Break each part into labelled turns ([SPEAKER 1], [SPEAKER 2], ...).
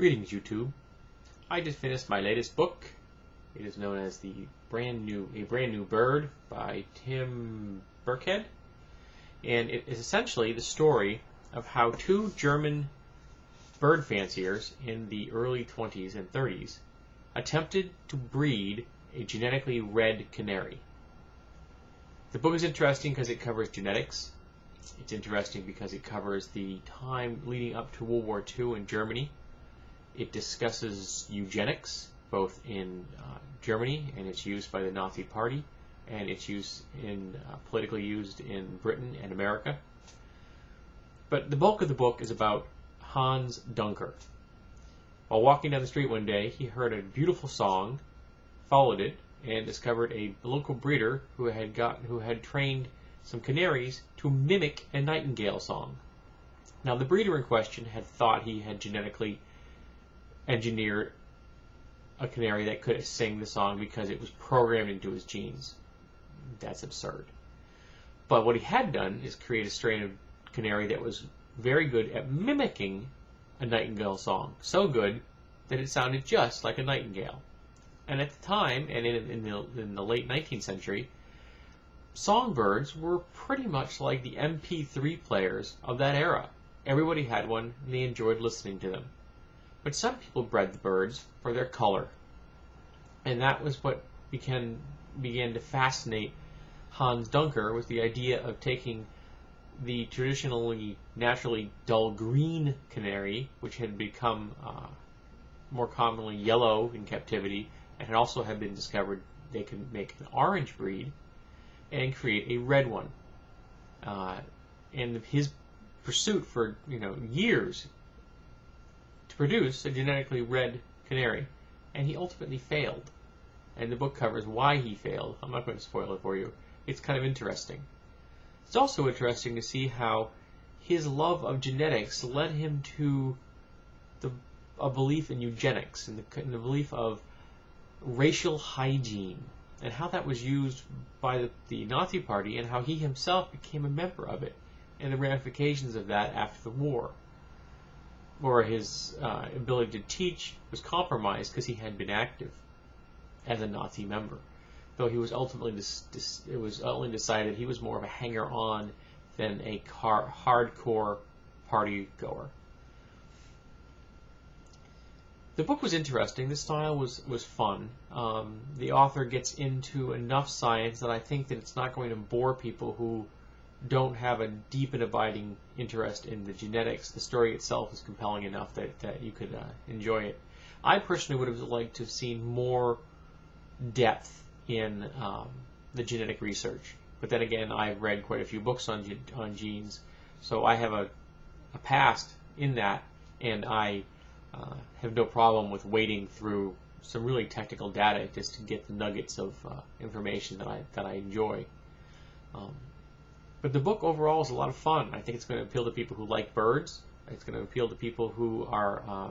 [SPEAKER 1] Greetings, YouTube. I just finished my latest book. It is known as A Brand New Bird by Tim Birkhead, and it is essentially the story of how two German bird fanciers in the early 20s and 30s attempted to breed a genetically red canary. The book is interesting because it covers genetics. It's interesting because it covers the time leading up to World War II in Germany. It discusses eugenics, both in Germany and its use by the Nazi Party, and its use in politically used in Britain and America. But the bulk of the book is about Hans Dunker. While walking down the street one day, he heard a beautiful song, followed it, and discovered a local breeder who had trained some canaries to mimic a nightingale song. Now, the breeder in question had thought he had genetically engineered a canary that could sing the song because it was programmed into his genes. That's absurd. But what he had done is create a strain of canary that was very good at mimicking a nightingale song. So good that it sounded just like a nightingale. And at the time, and in the late 19th century, songbirds were pretty much like the MP3 players of that era. Everybody had one, and they enjoyed listening to them. But some people bred the birds for their color. And that was what began to fascinate Hans Dunker, with the idea of taking the traditionally naturally dull green canary, which had become more commonly yellow in captivity, and had also been discovered they could make an orange breed, and create a red one. And his pursuit for years to produce a genetically red canary, and he ultimately failed. And the book covers why he failed. I'm not going to spoil it for you. It's kind of interesting. It's also interesting to see how his love of genetics led him to a belief in eugenics and the belief of racial hygiene, and how that was used by the Nazi Party, and how he himself became a member of it, and the ramifications of that after the war. Or his ability to teach was compromised because he had been active as a Nazi member, though he was ultimately it was ultimately decided he was more of a hanger-on than a hardcore party goer. The book was interesting. The style was fun. The author gets into enough science that I think that it's not going to bore people who don't have a deep and abiding interest in the genetics. The story itself is compelling enough that you could enjoy it. I personally would have liked to have seen more depth in the genetic research. But then again, I've read quite a few books on genes, so I have a past in that, and I have no problem with wading through some really technical data just to get the nuggets of information that I enjoy. But the book overall is a lot of fun. I think it's going to appeal to people who like birds. It's going to appeal to people who are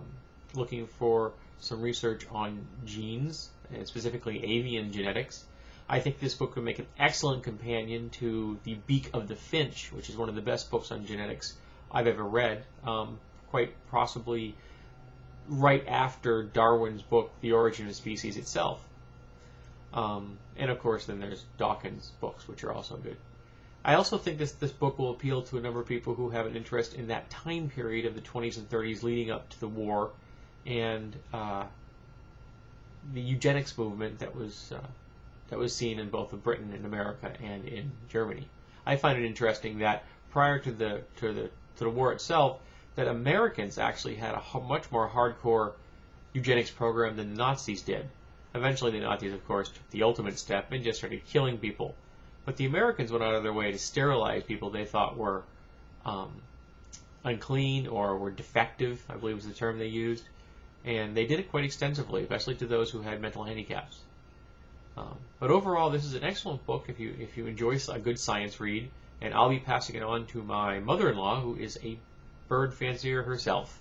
[SPEAKER 1] looking for some research on genes, and specifically avian genetics. I think this book would make an excellent companion to The Beak of the Finch, which is one of the best books on genetics I've ever read, quite possibly right after Darwin's book, The Origin of Species itself. And of course, then there's Dawkins' books, which are also good. I also think this book will appeal to a number of people who have an interest in that time period of the 20s and 30s leading up to the war, and the eugenics movement that was seen in both Britain and America and in Germany. I find it interesting that prior to the war itself, that Americans actually had a much more hardcore eugenics program than the Nazis did. Eventually, the Nazis, of course, took the ultimate step and just started killing people. But the Americans went out of their way to sterilize people they thought were unclean or were defective, I believe was the term they used. And they did it quite extensively, especially to those who had mental handicaps. But overall, this is an excellent book if you enjoy a good science read. And I'll be passing it on to my mother-in-law, who is a bird fancier herself.